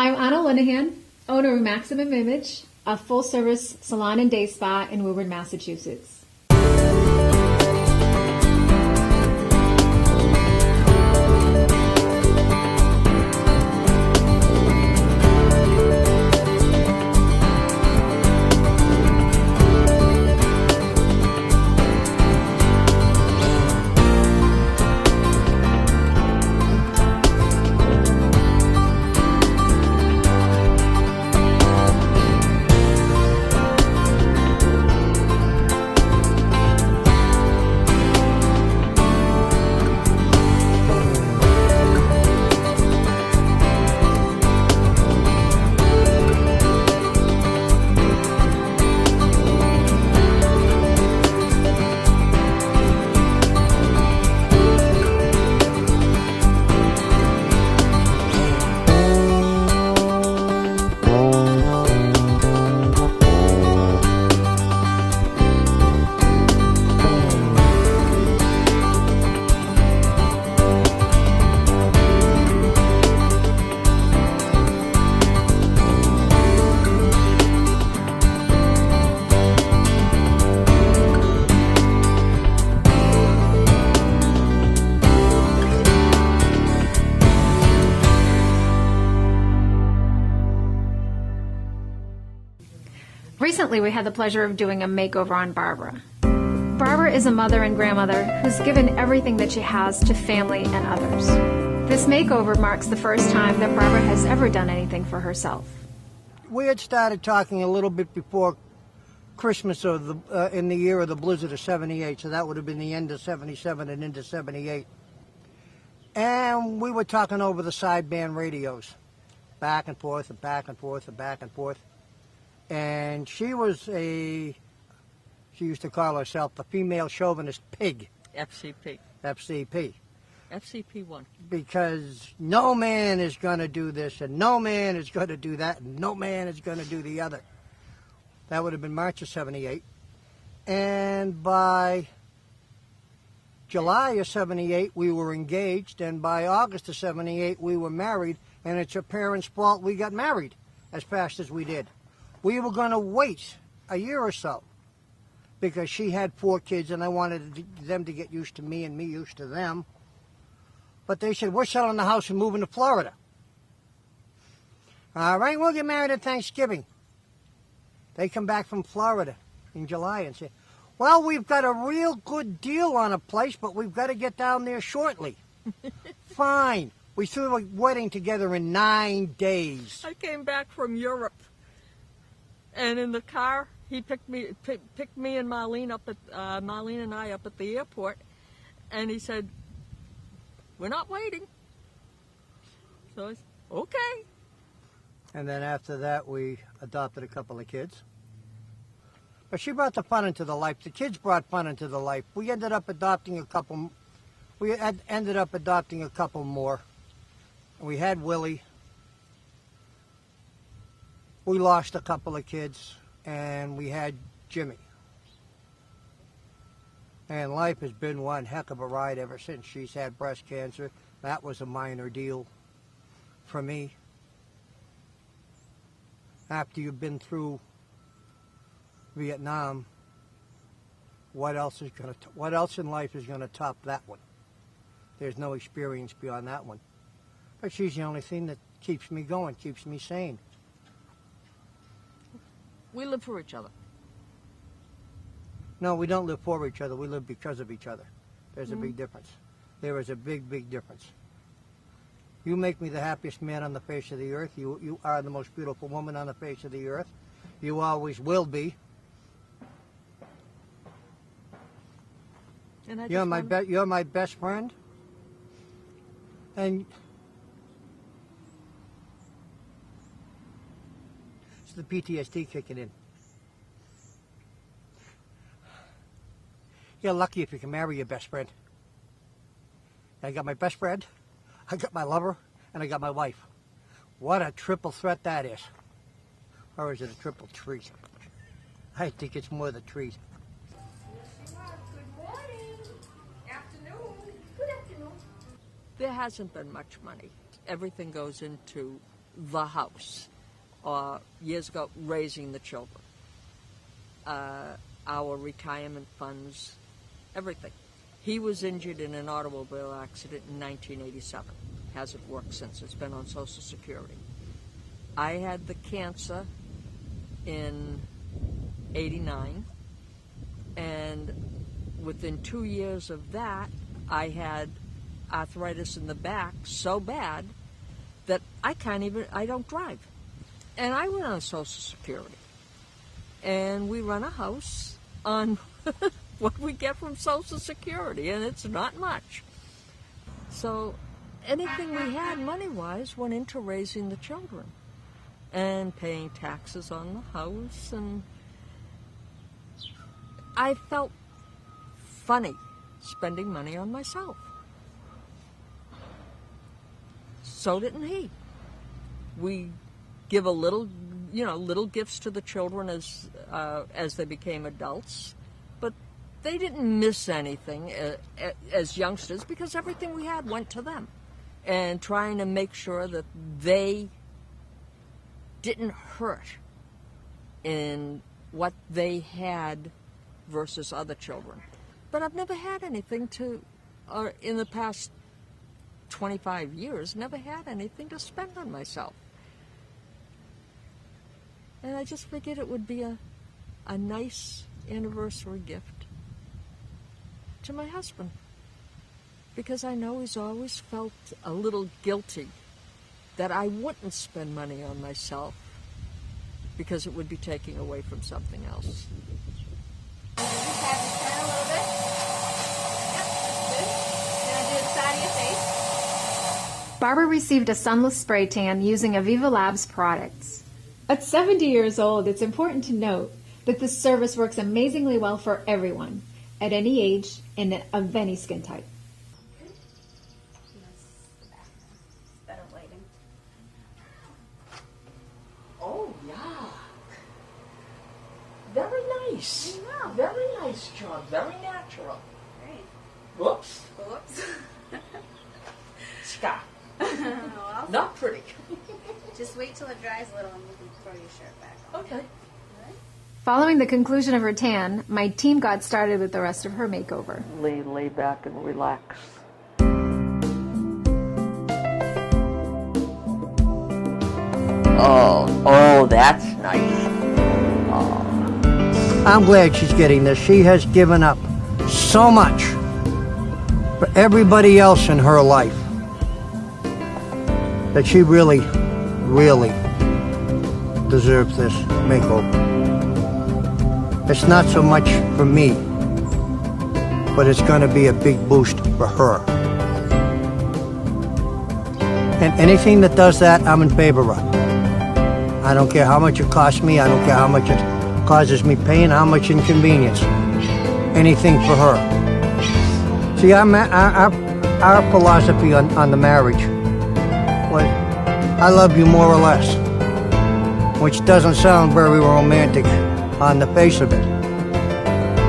I'm Anna Linnehan, owner of Maximum Image, a full-service salon and day spa in Woburn, Massachusetts. Recently, we had the pleasure of doing a makeover on Barbara. Barbara is a mother and grandmother who's given everything that she has to family and others. This makeover marks the first time that Barbara has ever done anything for herself. We had started talking a little bit before Christmas of in the year of the blizzard of 78, so that would have been the end of 77 and into 78. And we were talking over the sideband radios, back and forth and back and forth and back and forth. And she used to call herself the female chauvinist pig. FCP. FCP. FCP1. Because no man is going to do this, and no man is going to do that, and no man is going to do the other. That would have been March of 78. And by July of 78, we were engaged, and by August of 78, we were married, and it's her parents' fault we got married as fast as we did. We were going to wait a year or so because she had 4 kids and I wanted them to get used to me and me used to them. But they said, we're selling the house and moving to Florida. All right, we'll get married at Thanksgiving. They come back from Florida in July and say, well, we've got a real good deal on a place, but we've got to get down there shortly. Fine. We threw a wedding together in 9 days. I came back from Europe. And in the car, he picked me and Marlene and I up at the airport, and he said, "We're not waiting." So I said, "Okay." And then after that, we adopted a couple of kids. But she brought the fun into the life. The kids brought fun into the life. We ended up adopting a couple. Ended up adopting a couple more. We had Willie. We lost a couple of kids, and we had Jimmy. And life has been one heck of a ride ever since she's had breast cancer. That was a minor deal for me. After you've been through Vietnam, what else in life is going to top that one? There's no experience beyond that one. But she's the only thing that keeps me going, keeps me sane. We live for each other. No, we don't live for each other. We live because of each other. There's a big difference. There is a big, big difference. You make me the happiest man on the face of the earth. You are the most beautiful woman on the face of the earth. You always will be. And you're my best friend. And it's the PTSD kicking in. You're lucky if you can marry your best friend. I got my best friend, I got my lover, and I got my wife. What a triple threat that is. Or is it a triple treat? I think it's more the treat. Yes, you are. Good morning. Afternoon. Good afternoon. There hasn't been much money. Everything goes into the house, years ago, raising the children, our retirement funds, everything. He was injured in an automobile accident in 1987. Hasn't worked since. It's been on Social Security. I had the cancer in 89, and within 2 years of that, I had arthritis in the back so bad that I don't drive. And I went on Social Security. And we run a house on what we get from Social Security, and it's not much. So anything we had money-wise went into raising the children and paying taxes on the house, and I felt funny spending money on myself. So didn't he. We give a little gifts to the children as they became adults, but they didn't miss anything as youngsters because everything we had went to them, and trying to make sure that they didn't hurt in what they had versus other children. But I've never had anything in the past 25 years, never had anything to spend on myself. And I just figured it would be a nice anniversary gift to my husband, because I know he's always felt a little guilty that I wouldn't spend money on myself because it would be taking away from something else. Just have you turn a little bit. Yep, that's good. Gonna do the side of your face. Barbara received a sunless spray tan using Aviva Labs products. At 70 years old, it's important to note that this service works amazingly well for everyone, at any age and of any skin type. Better lighting. Oh, yeah. Very nice. I know. Very nice job. Very natural. Great. Whoops. Whoops. Scott. Well, Not pretty. just wait till it dries a little and you can throw your shirt back on. Okay. Following the conclusion of her tan, my team got started with the rest of her makeover. Lay back and relax. Oh, that's nice. Oh. I'm glad she's getting this. She has given up so much for everybody else in her life that she really, really deserves this makeover. It's not so much for me, but it's going to be a big boost for her. And anything that does that, I'm in favor of. I don't care how much it costs me. I don't care how much it causes me pain, how much inconvenience. Anything for her. See, our philosophy on the marriage was, I love you more or less, which doesn't sound very romantic on the face of it.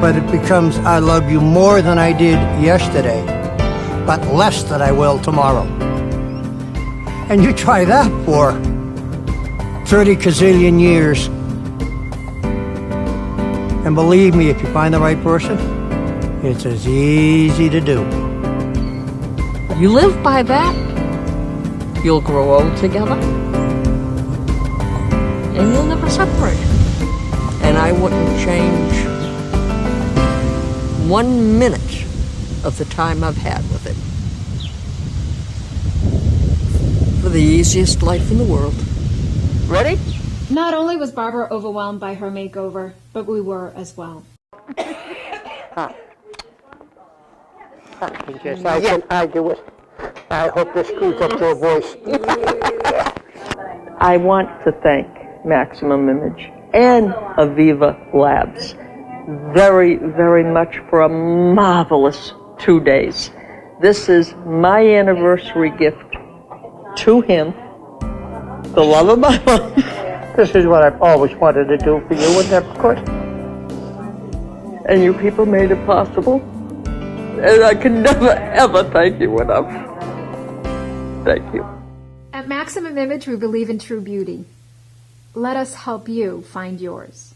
But it becomes, I love you more than I did yesterday, but less than I will tomorrow. And you try that for 30 gazillion years. And believe me, if you find the right person, it's as easy to do. You live by that, you'll grow old together, and you'll never separate. And I wouldn't change 1 minute of the time I've had with it. For the easiest life in the world. Ready? Not only was Barbara overwhelmed by her makeover, but we were as well. I can argue it. I hope this screws up your voice. I want to thank Maximum Image and Aviva Labs very, very much for a marvelous 2 days. This is my anniversary gift to him, the love of my life. This is what I've always wanted to do for you, and of course. And you people made it possible. And I can never, ever thank you enough. Thank you. At At Maximum Image, we believe in true beauty. Let us help you find yours.